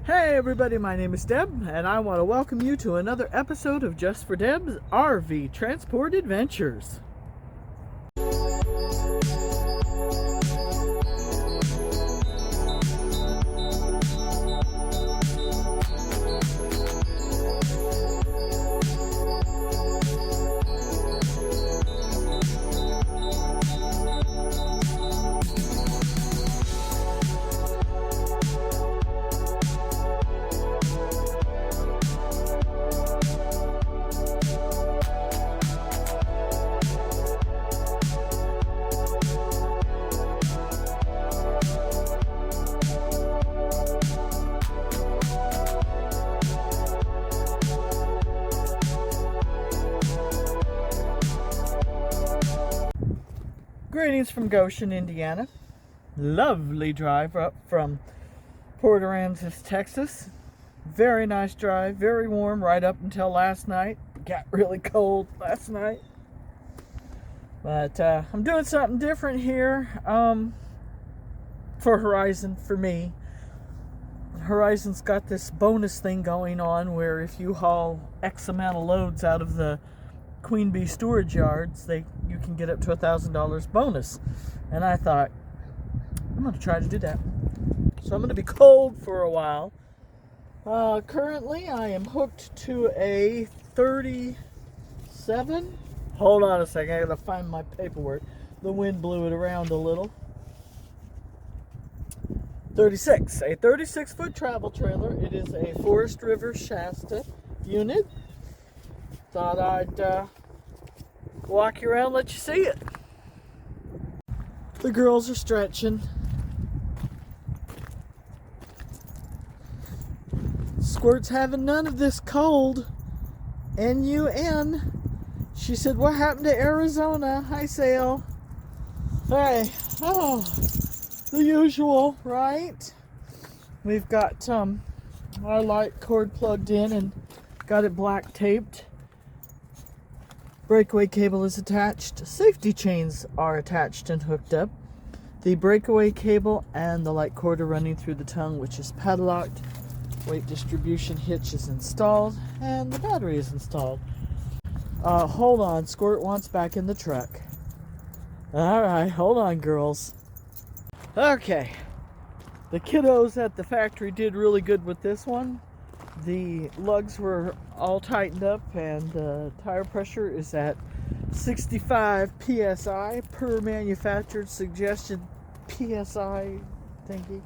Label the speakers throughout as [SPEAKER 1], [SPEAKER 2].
[SPEAKER 1] Hey everybody, my name is Deb, and I want to welcome you to another episode of Just for Deb's RV Transport Adventures. Greetings from Goshen, Indiana. Lovely drive up from Port Aransas, Texas. Very nice drive, very warm right up until last night. Got really cold last night. But I'm doing something different here for Horizon, for me. Horizon's got this bonus thing going on where if you haul X amount of loads out of the Queen Bee storage yards, you can get up to $1,000 bonus. And I thought, I'm going to try to do that. So I'm going to be cold for a while. Currently, I am hooked to a 37. Hold on a second, I got to find my paperwork. The wind blew it around a little. 36. A 36-foot travel trailer. It is a Forest River Shasta unit. Thought I'd walk you around, let you see it. The girls are stretching. Squirt's having none of this cold. N-U-N. She said, what happened to Arizona? Hi, Sale. Hey, oh, the usual, right? We've got our light cord plugged in and got it black taped. Breakaway cable is attached. Safety chains are attached and hooked up. The breakaway cable and the light cord are running through the tongue, which is padlocked. Weight distribution hitch is installed, and the battery is installed. Hold on, Squirt wants back in the truck. Alright, hold on, girls. Okay. The kiddos at the factory did really good with this one. The lugs were all tightened up, and the tire pressure is at 65 psi per manufacturer's suggested psi thingy.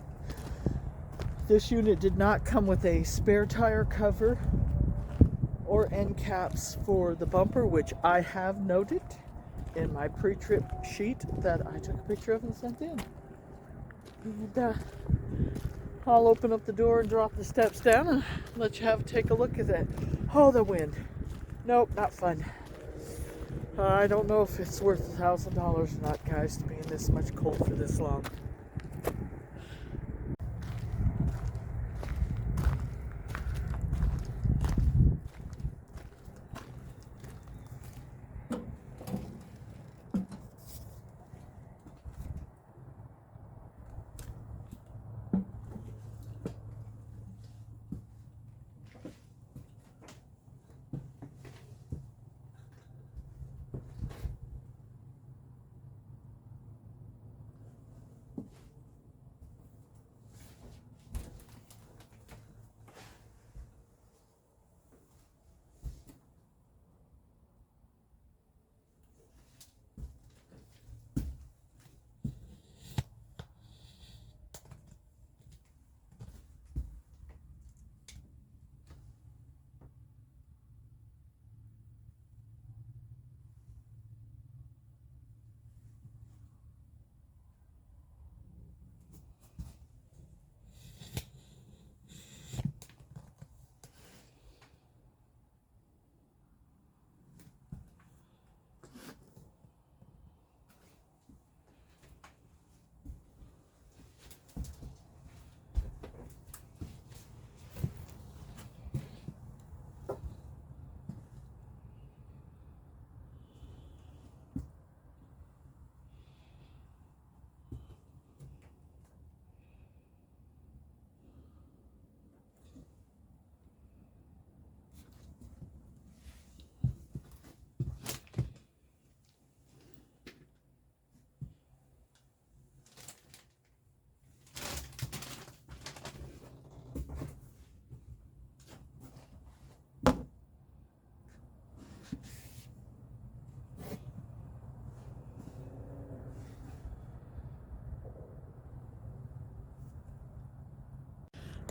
[SPEAKER 1] This unit did not come with a spare tire cover or end caps for the bumper, which I have noted in my pre-trip sheet that I took a picture of and sent in. And, I'll open up the door and drop the steps down and let you take a look at that. Oh, the wind. Nope, not fun. I don't know if it's worth $1,000 or not, guys, to be in this much cold for this long.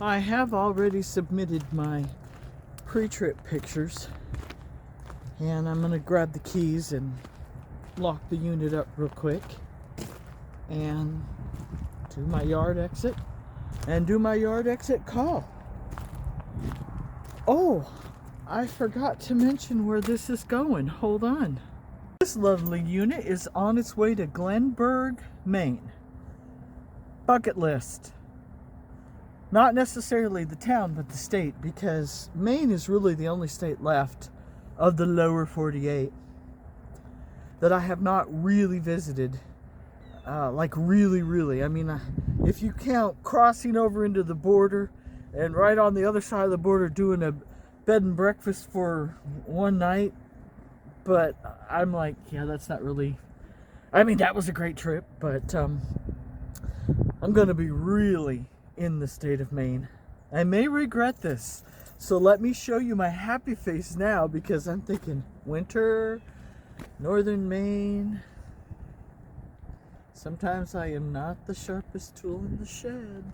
[SPEAKER 1] I have already submitted my pre-trip pictures, and I'm gonna grab the keys and lock the unit up real quick and do my yard exit call. Oh, I forgot to mention where this is going. Hold on. This lovely unit is on its way to Glenburg, Maine. Bucket list. Not necessarily the town, but the state, because Maine is really the only state left of the lower 48 that I have not really visited. Like really. I mean, if you count crossing over into the border and right on the other side of the border doing a bed and breakfast for one night, but I'm like, yeah, that's not really, I mean, that was a great trip, but I'm gonna be really in the state of Maine. I may regret this, so let me show you my happy face now, because I'm thinking winter, northern Maine. Sometimes I am not the sharpest tool in the shed.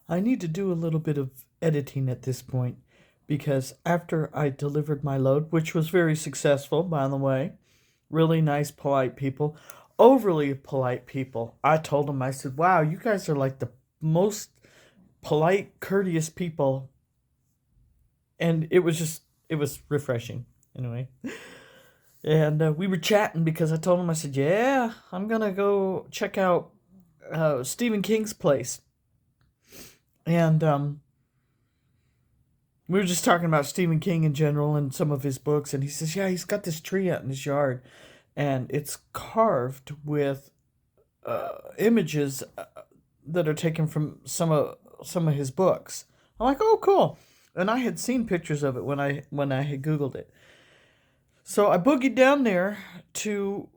[SPEAKER 1] I need to do a little bit of editing at this point, because after I delivered my load, which was very successful, by the way, really nice, polite people, overly polite people. I told them, I said, wow, you guys are like the most polite, courteous people. And it was refreshing anyway. And we were chatting because I told him, I said, yeah, I'm going to go check out Stephen King's place. And we were just talking about Stephen King in general and some of his books. And he says, yeah, he's got this tree out in his yard. And it's carved with images that are taken from some of his books. I'm like, oh, cool. And I had seen pictures of it when I had Googled it. So I boogied down there to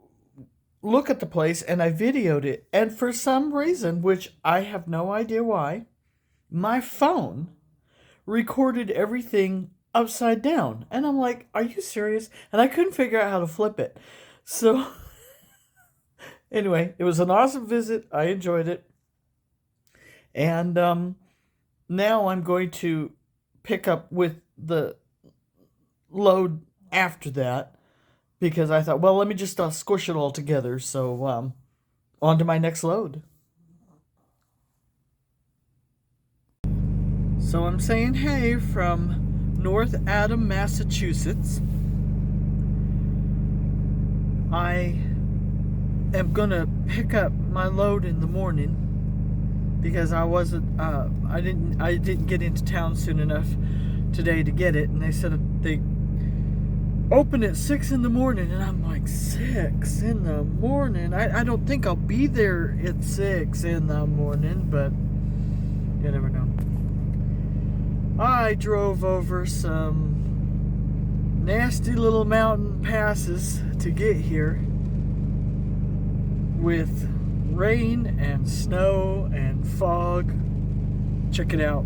[SPEAKER 1] look at the place, and I videoed it. And for some reason, which I have no idea why, my phone recorded everything upside down. And I'm like, are you serious? And I couldn't figure out how to flip it. So anyway, it was an awesome visit. I enjoyed it. And now I'm going to pick up with the load after that, because I thought, well, let me just squish it all together. So on to my next load. So I'm saying hey from North Adam, Massachusetts. I am gonna pick up my load in the morning because I didn't get into town soon enough today to get it, and they said they open at 6 in the morning, and I'm like, 6 in the morning? I don't think I'll be there at 6 in the morning, but you never know. I drove over some nasty little mountain passes to get here with rain and snow and fog. Check it out.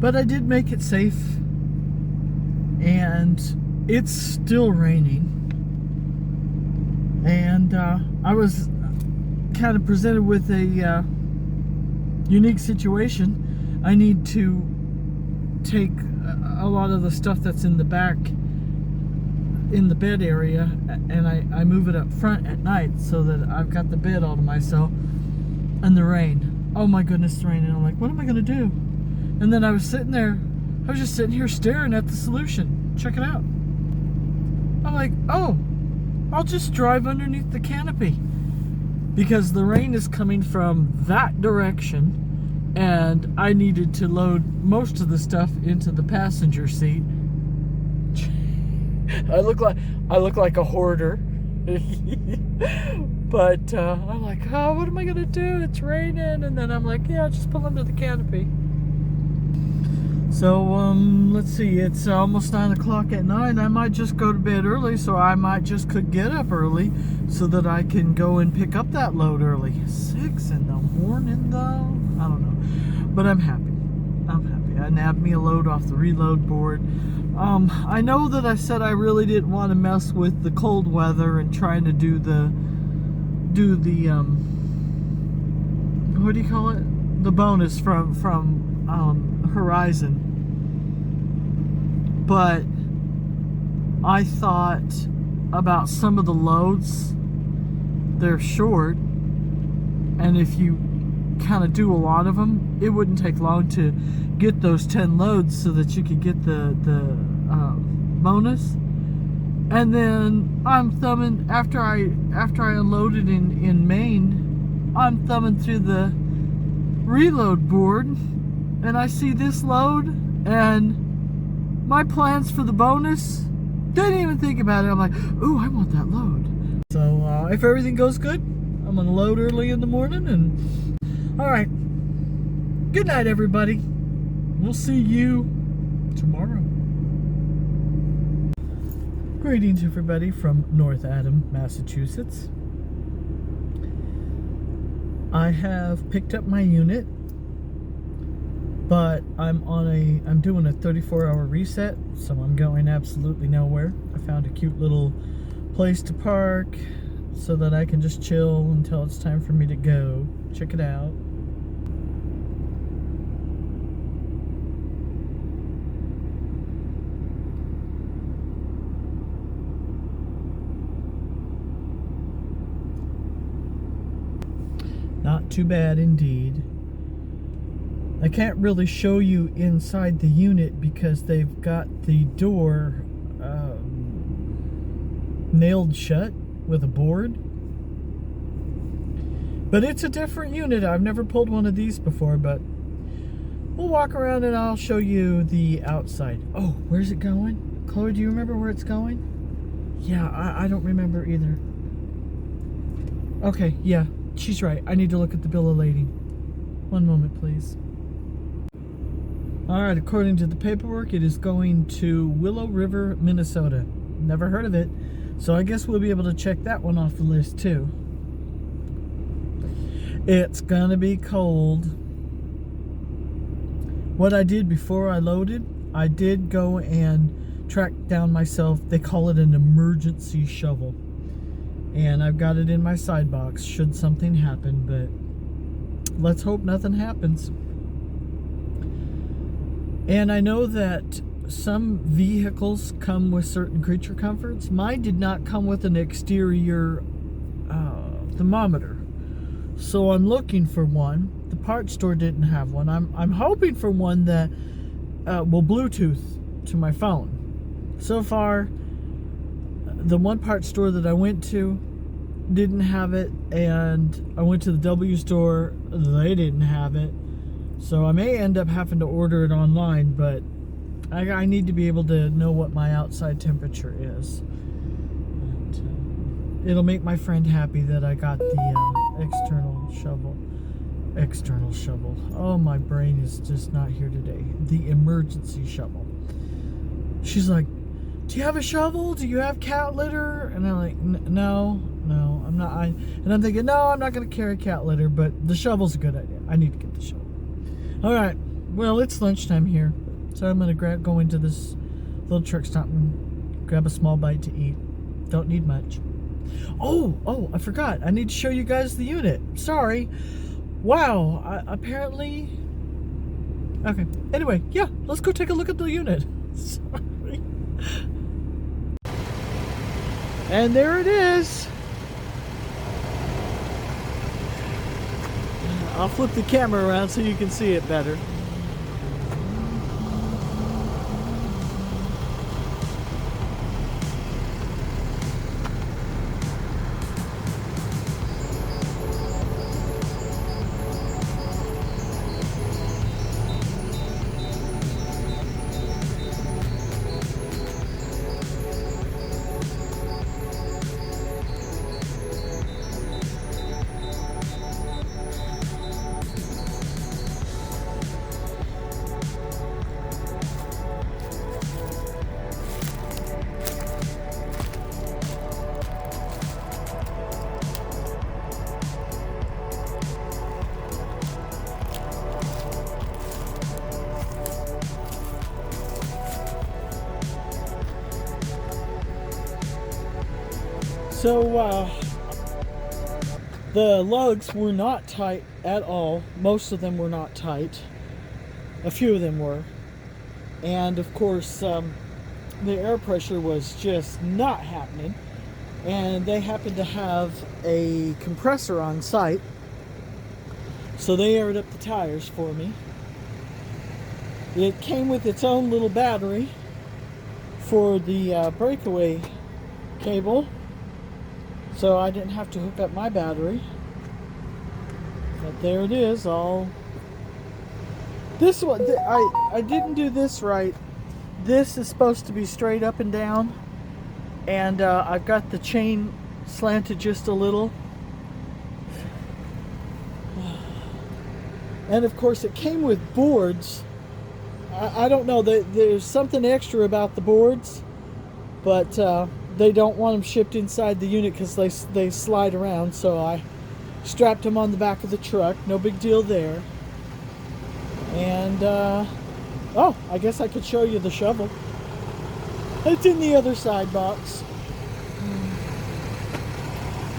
[SPEAKER 1] But I did make it safe, and it's still raining, and I was kind of presented with a unique situation. I need to take a lot of the stuff that's in the back in the bed area, and I move it up front at night so that I've got the bed all to myself. And the rain, oh my goodness, the rain. And I'm like, what am I gonna do? And then I was just sitting here staring at the solution. Check it out. I'm like, oh, I'll just drive underneath the canopy, because the rain is coming from that direction, and I needed to load most of the stuff into the passenger seat. I look like a hoarder. But I'm like, oh, what am I gonna do? It's raining. And then I'm like, yeah, I'll just pull under the canopy. So, let's see, it's almost 9 o'clock at night. I might just go to bed early, so I might just could get up early so that I can go and pick up that load early. 6 in the morning, though? I don't know. But I'm happy. I'm happy. I nabbed me a load off the reload board. I know that I said I really didn't want to mess with the cold weather and trying to do the what do you call it? The bonus from Horizon. But I thought about some of the loads. They're short, and if you kind of do a lot of them, it wouldn't take long to get those 10 loads so that you could get the bonus. And then I'm thumbing after I unloaded in Maine, I'm thumbing through the reload board, and I see this load, and my plans for the bonus, didn't even think about it. I'm like, ooh, I want that load. So if everything goes good, I'm gonna load early in the morning. And all right, good night, everybody. We'll see you tomorrow. Greetings, everybody, from North Adam, Massachusetts. I have picked up my unit, but I'm doing a 34-hour reset, so I'm going absolutely nowhere. I found a cute little place to park so that I can just chill until it's time for me to go. Check it out. Not too bad indeed. I can't really show you inside the unit because they've got the door nailed shut with a board. But it's a different unit. I've never pulled one of these before, but we'll walk around and I'll show you the outside. Oh, where's it going? Chloe, do you remember where it's going? Yeah, I don't remember either. Okay, yeah, she's right. I need to look at the bill of lading. One moment, please. Alright, according to the paperwork, it is going to Willow River, Minnesota. Never heard of it, so I guess we'll be able to check that one off the list too. It's gonna be cold. What I did before I loaded, I did go and track down myself, they call it an emergency shovel. And I've got it in my side box should something happen, but let's hope nothing happens. And I know that some vehicles come with certain creature comforts. Mine did not come with an exterior thermometer. So I'm looking for one. The parts store didn't have one. I'm hoping for one that will Bluetooth to my phone. So far, the one part store that I went to didn't have it, and I went to the W store, they didn't have it. So I may end up having to order it online, but I need to be able to know what my outside temperature is. And, it'll make my friend happy that I got the external shovel. External shovel. Oh, my brain is just not here today. The emergency shovel. She's like, do you have a shovel? Do you have cat litter? And I'm like, no, I'm not. And I'm thinking, no, I'm not going to carry cat litter, but the shovel's a good idea. I need to get the shovel. All right, well, it's lunchtime here, so I'm going to go into this little truck stop and grab a small bite to eat. Don't need much. Oh, I forgot. I need to show you guys the unit. Sorry. Wow, apparently... Okay, anyway, yeah, let's go take a look at the unit. Sorry. And there it is. I'll flip the camera around so you can see it better. So the lugs were not tight at all. Most of them were not tight. A few of them were. And of course, the air pressure was just not happening. And they happened to have a compressor on site. So they aired up the tires for me. It came with its own little battery for the breakaway cable. So I didn't have to hook up my battery. But there it is, all. This one, I didn't do this right. This is supposed to be straight up and down. And I've got the chain slanted just a little. And of course it came with boards. I don't know, there's something extra about the boards. But they don't want them shipped inside the unit because they slide around. So I strapped them on the back of the truck. No big deal there. And, oh, I guess I could show you the shovel. It's in the other side box.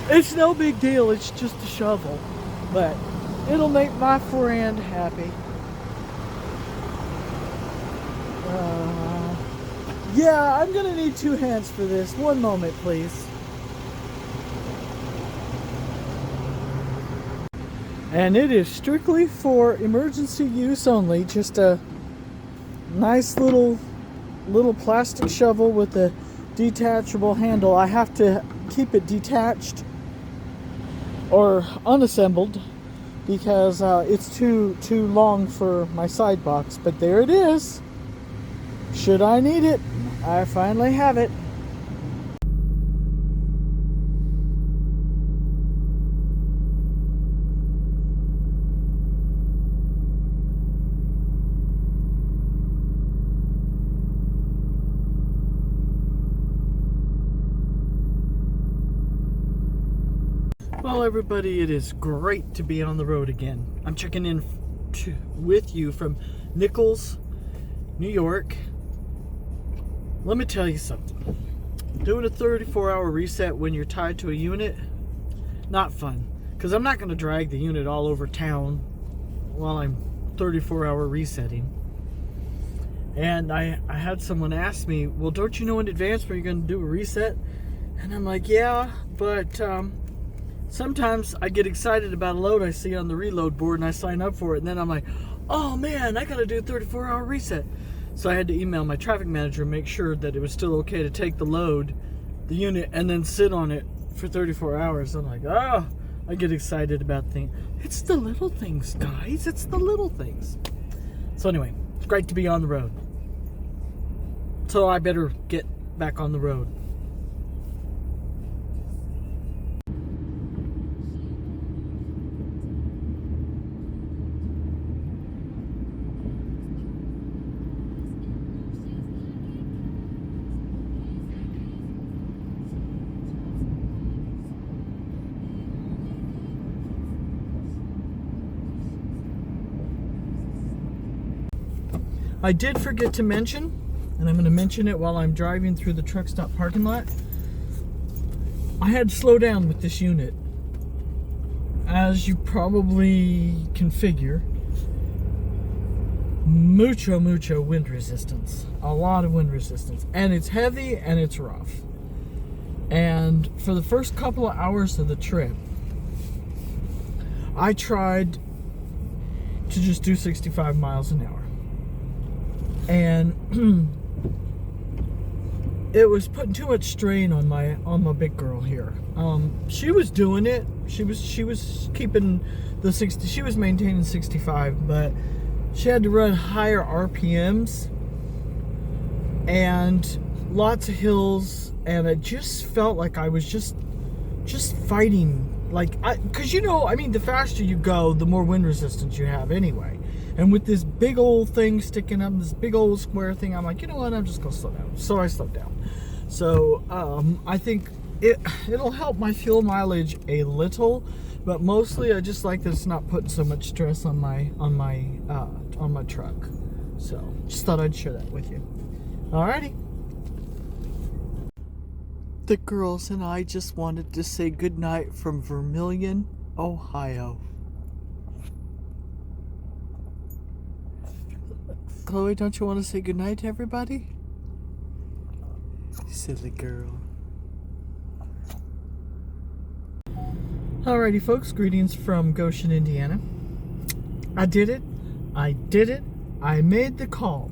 [SPEAKER 1] It's no big deal, it's just a shovel. But it'll make my friend happy. Yeah, I'm gonna need 2 hands for this. One moment, please. And it is strictly for emergency use only. Just a nice little plastic shovel with a detachable handle. I have to keep it detached or unassembled because it's too long for my side box. But there it is. Should I need it, I finally have it. Well, everybody, it is great to be on the road again. I'm checking in with you from Nichols, New York. Let me tell you something. Doing a 34-hour reset when you're tied to a unit, not fun. Because I'm not going to drag the unit all over town while I'm 34-hour resetting. And I had someone ask me, well, don't you know in advance when you're going to do a reset? And I'm like, yeah, but sometimes I get excited about a load I see on the reload board and I sign up for it. And then I'm like, oh man, I got to do a 34-hour reset. So I had to email my traffic manager and make sure that it was still okay to take the load, the unit, and then sit on it for 34 hours. I'm like, oh, I get excited about things. It's the little things, guys. It's the little things. So anyway, it's great to be on the road. So I better get back on the road. I did forget to mention, and I'm going to mention it while I'm driving through the truck stop parking lot. I had to slow down with this unit. As you probably can figure, mucho wind resistance. A lot of wind resistance. And it's heavy and it's rough. And for the first couple of hours of the trip, I tried to just do 65 miles an hour. And it was putting too much strain on my big girl here. She was doing it. She was keeping the 60. She was maintaining 65, but she had to run higher RPMs and lots of hills, and it just felt like I was just fighting. Because the faster you go, the more wind resistance you have anyway. And with this big old thing sticking up, this big old square thing, I'm like, you know what, I'm just going to slow down. So I slowed down. So I think it'll help my fuel mileage a little, but mostly I just like that it's not putting so much stress on my truck. So just thought I'd share that with you. Alrighty. The girls and I just wanted to say goodnight from Vermilion, Ohio. Chloe, don't you want to say goodnight to everybody? Silly girl. Alrighty, folks, greetings from Goshen, Indiana. I did it. I made the call.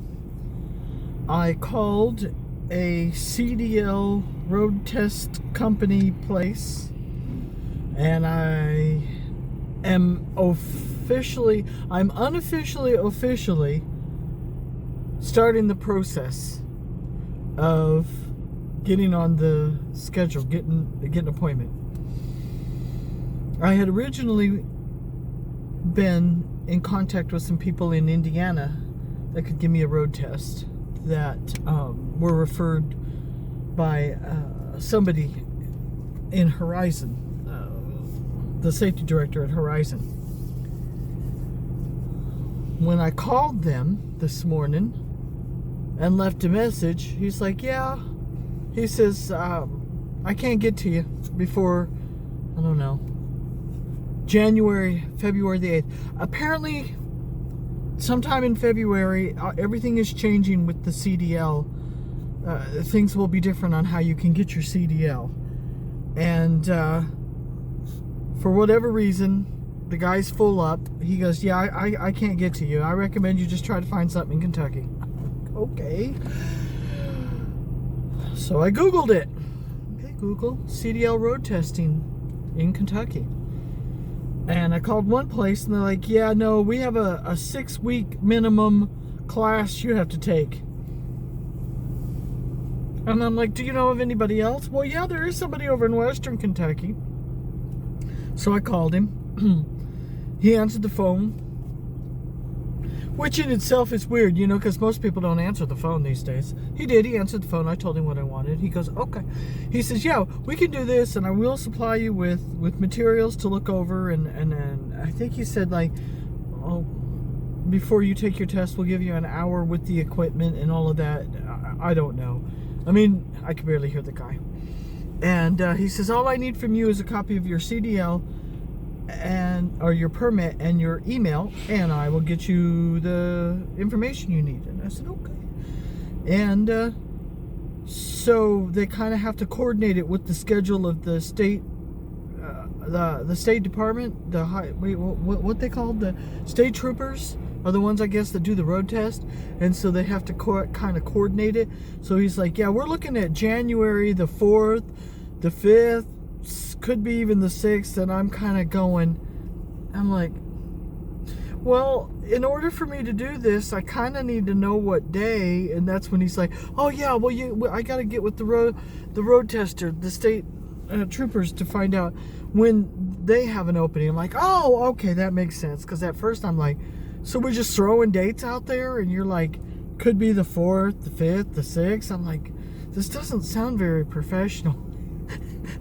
[SPEAKER 1] I called a CDL road test company place, and I'm unofficially starting the process of getting on the schedule, getting an appointment. I had originally been in contact with some people in Indiana that could give me a road test that were referred by somebody in Horizon, the safety director at Horizon. When I called them this morning and left a message, he's like, yeah, he says, I can't get to you before, I don't know, February the 8th. Apparently, sometime in February, everything is changing with the CDL. Things will be different on how you can get your CDL. And for whatever reason, the guy's full up. He goes, yeah, I can't get to you. I recommend you just try to find something in Kentucky. Okay. So I Googled it. Okay, Google CDL road testing in Kentucky. And I called one place, and they're like, yeah, no, we have a 6-week minimum class you have to take. And I'm like, do you know of anybody else? Well, yeah, there is somebody over in Western Kentucky. So I called him. He answered the phone, which in itself is weird, you know, because most people don't answer the phone these days. He did. He answered the phone. I told him what I wanted. He goes, okay. He says, yeah, we can do this, and I will supply you with materials to look over. And then I think he said, like, oh, before you take your test, we'll give you an hour with the equipment and all of that. I don't know. I mean, I could barely hear the guy. And he says, all I need from you is a copy of your CDL or your permit and your email, and I will get you the information you need. And I said, okay. And so they kind of have to coordinate it with the schedule of the state, the State Department, what they called the state troopers are the ones, I guess, that do the road test, and so they have to kind of coordinate it. So he's like, yeah, we're looking at January the 4th, the 5th, could be even the 6th, and I'm kind of going, I'm like, well, in order for me to do this, I kind of need to know what day. And that's when he's like, oh yeah, well, I got to get with the road tester, the state troopers, to find out when they have an opening. I'm like, oh, okay, that makes sense. Because at first I'm like, so we're just throwing dates out there, and you're like, could be the 4th, the 5th, the 6th. I'm like, this doesn't sound very professional.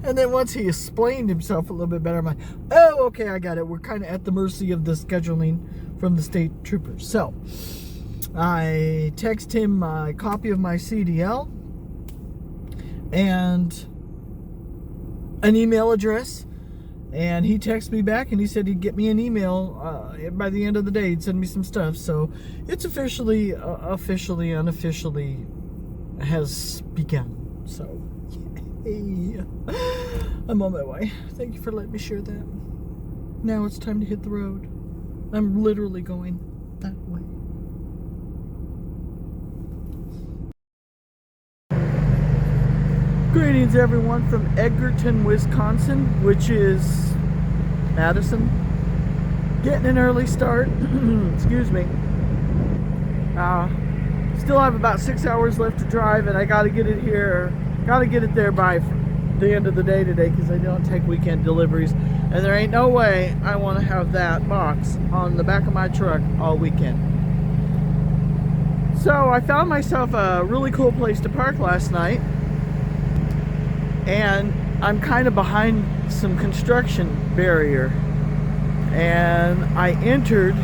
[SPEAKER 1] And then once he explained himself a little bit better, I'm like, oh, okay, I got it. We're kind of at the mercy of the scheduling from the state troopers. So I text him a copy of my CDL and an email address, and he texted me back, and he said he'd get me an email by the end of the day. He'd send me some stuff. So it's officially, unofficially has begun. So yay. I'm on my way. Thank you for letting me share that. Now it's time to hit the road. I'm literally going that way. Greetings, everyone, from Edgerton, Wisconsin, which is Madison. Getting an early start. Excuse me. Still have about 6 hours left to drive, and I got to get it here. Got to get it there by the end of the day today, because I don't take weekend deliveries, and there ain't no way I want to have that box on the back of my truck all weekend. So I found myself a really cool place to park last night, and I'm kind of behind some construction barrier, and I entered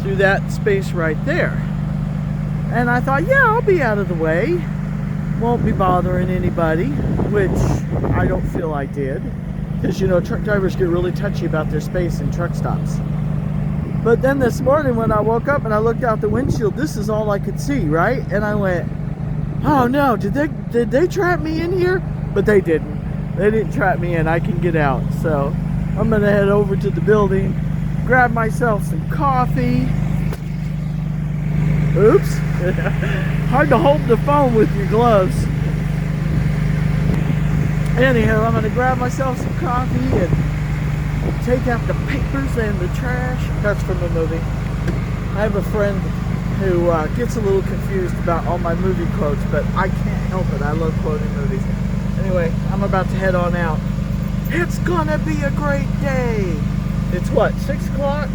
[SPEAKER 1] through that space right there, and I thought, yeah, I'll be out of the way. won't be bothering anybody, which I don't feel I did. Because, you know, truck drivers get really touchy about their space in truck stops. But then this morning when I woke up and I looked out the windshield, this is all I could see, right? And I went, oh no, did they trap me in here? But they didn't. They didn't trap me in. I can get out. So I'm going to head over to the building, grab myself some coffee. Oops. Hard to hold the phone with your gloves. Anyhow, I'm going to grab myself some coffee and take out the papers and the trash. That's from the movie. I have a friend who gets a little confused about all my movie quotes, but I can't help it. I love quoting movies. Anyway, I'm about to head on out. It's gonna be a great day. It's what, 6 o'clock?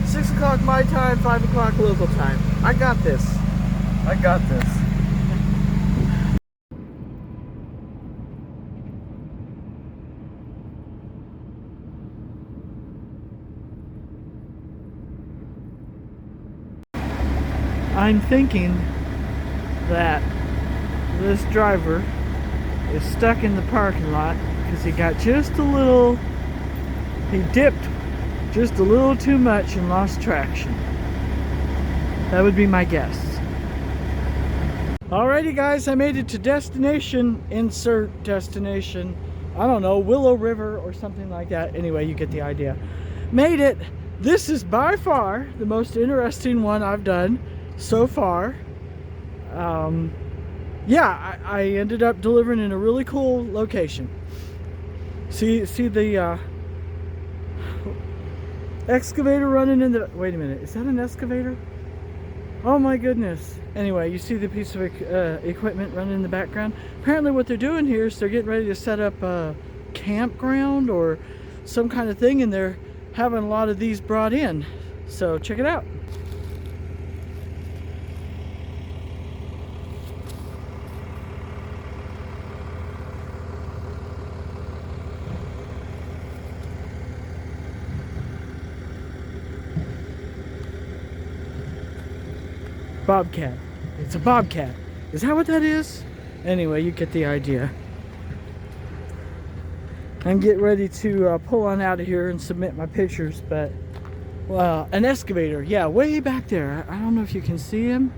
[SPEAKER 1] 6 o'clock my time, 5 o'clock local time. I got this. I got this. I'm thinking that this driver is stuck in the parking lot because he got just a little, he dipped just a little too much and lost traction. That would be my guess. Alrighty guys, I made it to destination, insert destination, I don't know, Willow River or something like that. Anyway, you get the idea. Made it. This is by far the most interesting one I've done so far. Yeah, I ended up delivering in a really cool location. See the excavator running in the, wait a minute, is that an excavator? Oh my goodness. Anyway, you see the piece of equipment running in the background. Apparently what they're doing here is they're getting ready to set up a campground or some kind of thing, and they're having a lot of these brought in. So check it out. Bobcat. It's a bobcat. Is that what that is? Anyway, you get the idea. I'm getting ready to pull on out of here and submit my pictures, but well, an excavator, yeah, way back there. I don't know if you can see him.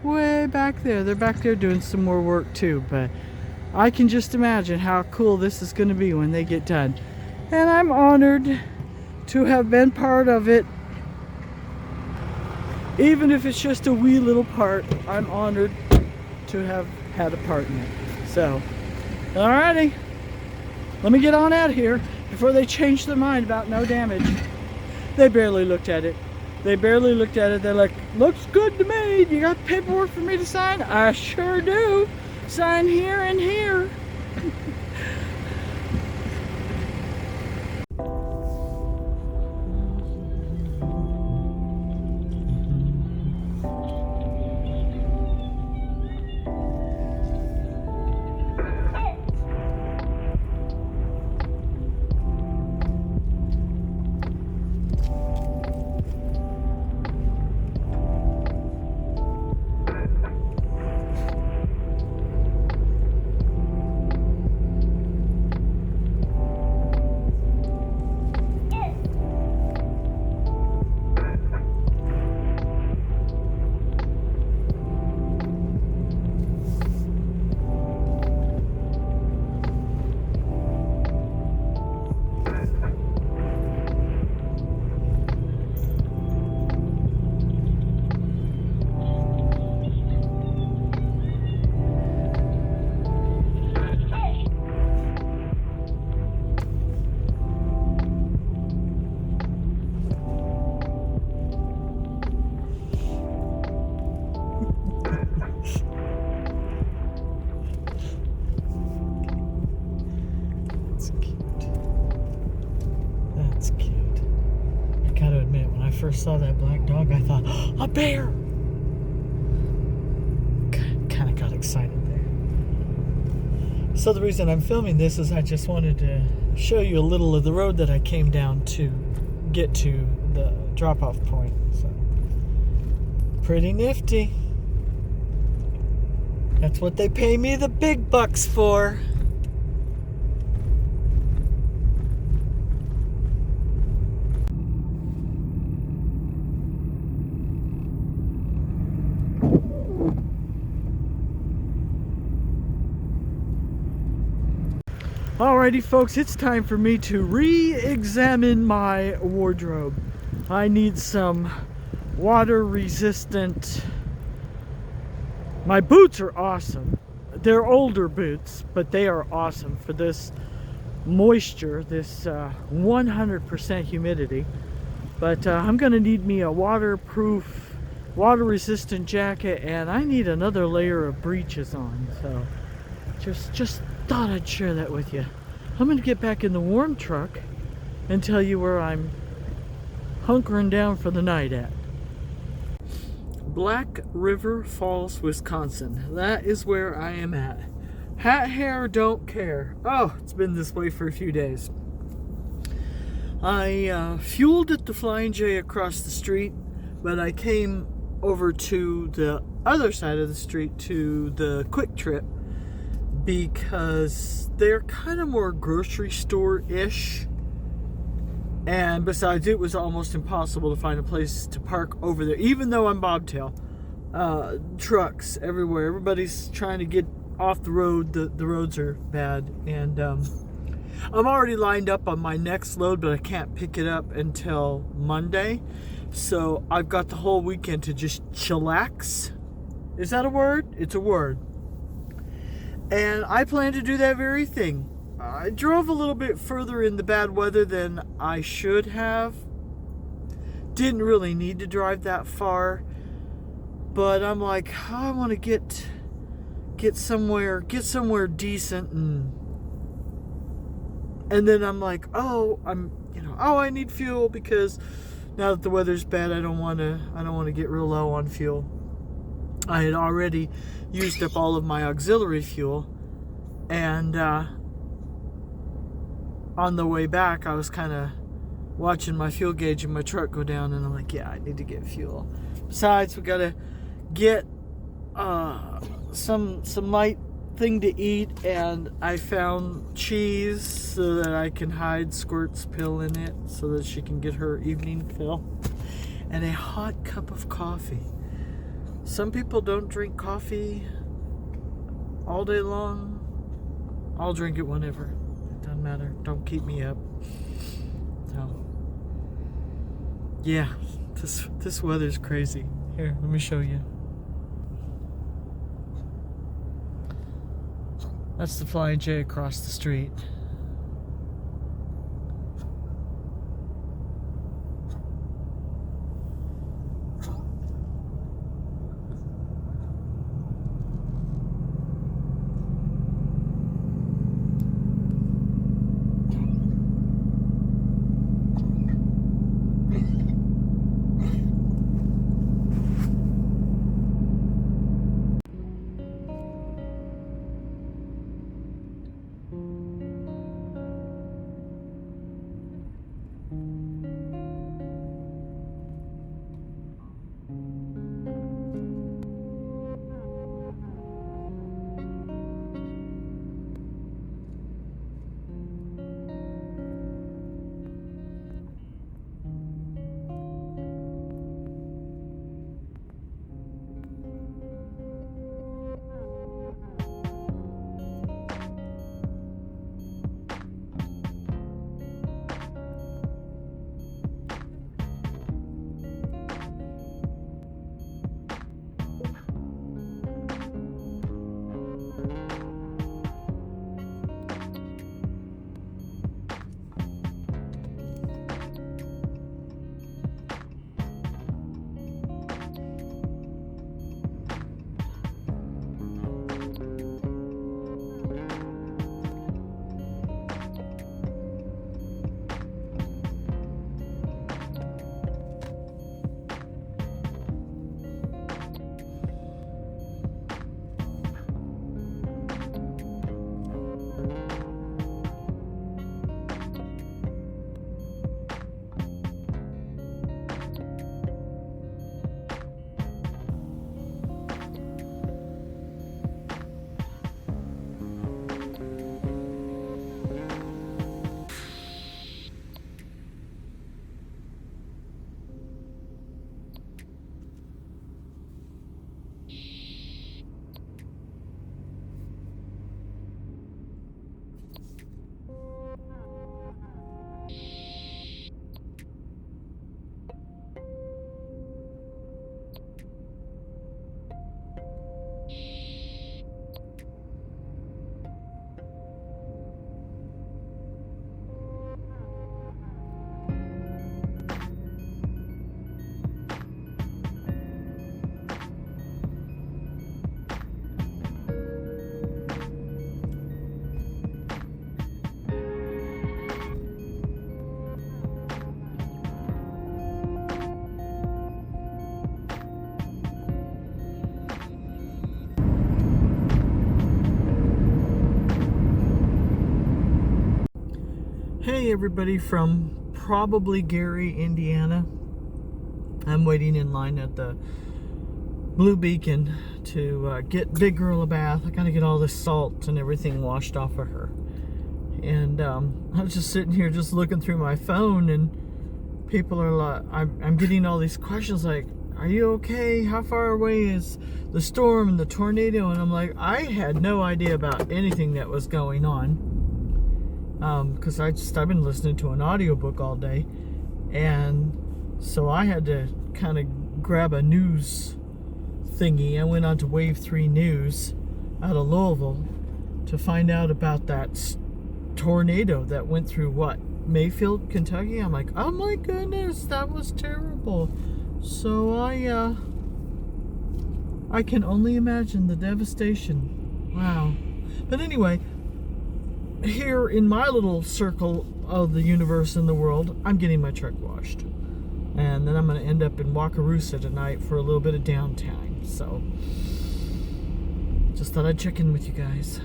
[SPEAKER 1] Way back there. They're back there doing some more work too, but I can just imagine how cool this is going to be when they get done. And I'm honored to have been part of it. Even if it's just a wee little part, I'm honored to have had a part in it. So, alrighty. Let me get on out of here before they change their mind about no damage. They barely looked at it. They barely looked at it. They're like, looks good to me. You got paperwork for me to sign? I sure do. Sign here and here. First saw that black dog, I thought, oh, a bear! Kind of got excited there. So the reason I'm filming this is I just wanted to show you a little of the road that I came down to get to the drop-off point. So, pretty nifty. That's what they pay me the big bucks for. Alrighty folks, it's time for me to re-examine my wardrobe. I need some water resistant. My boots are awesome. They're older boots, but they are awesome for this moisture, this 100% humidity. But I'm gonna need me a waterproof, water resistant jacket, and I need another layer of breeches on. So just thought I'd share that with you. I'm gonna get back in the warm truck and tell you where I'm hunkering down for the night at. Black River Falls, Wisconsin. That is where I am at. Hat hair, don't care. Oh, it's been this way for a few days. I fueled at the Flying J across the street, but I came over to the other side of the street to the Quick Trip because they're kind of more grocery store-ish. And besides, it was almost impossible to find a place to park over there, even though I'm bobtail. Trucks everywhere. Everybody's trying to get off the road. The roads are bad. And I'm already lined up on my next load, but I can't pick it up until Monday. So I've got the whole weekend to just chillax. Is that a word? It's a word. And I plan to do that very thing. I drove a little bit further in the bad weather than I should have. Didn't really need to drive that far. But I'm like, oh, I want to get somewhere decent, and then I'm like, I need fuel because now that the weather's bad, I don't want to get real low on fuel. I had already used up all of my auxiliary fuel, and on the way back, I was kind of watching my fuel gauge in my truck go down, and I'm like, yeah, I need to get fuel. Besides, we gotta get some light thing to eat, and I found cheese so that I can hide Squirt's pill in it so that she can get her evening fill, and a hot cup of coffee. Some people don't drink coffee all day long. I'll drink it whenever. It doesn't matter. Don't keep me up. So, yeah, this weather's crazy. Here, let me show you. That's the Flying J across the street. Hey everybody from probably Gary, Indiana. I'm waiting in line at the Blue Beacon to get Big Girl a bath. I gotta get all this salt and everything washed off of her. And I was just sitting here just looking through my phone, and people are like, I'm getting all these questions like, are you okay? How far away is the storm and the tornado? And I'm like, I had no idea about anything that was going on. Because I've been listening to an audiobook all day, and so I had to kind of grab a news thingy. I went on to Wave 3 News out of Louisville to find out about that tornado that went through Mayfield, Kentucky. I'm like, oh my goodness, that was terrible. So I can only imagine the devastation. Wow. But anyway, here in my little circle of the universe and the world, I'm getting my truck washed. And then I'm going to end up in Wakarusa tonight for a little bit of downtime. So, just thought I'd check in with you guys.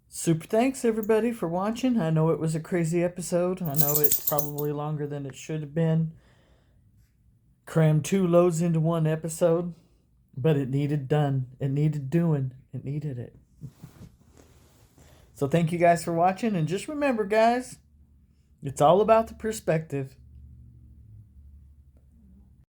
[SPEAKER 1] Super thanks, everybody, for watching. I know it was a crazy episode. I know it's probably longer than it should have been. Crammed 2 loads into one episode. But it needed done. It needed doing. It needed it. So thank you guys for watching, and just remember, guys, it's all about the perspective.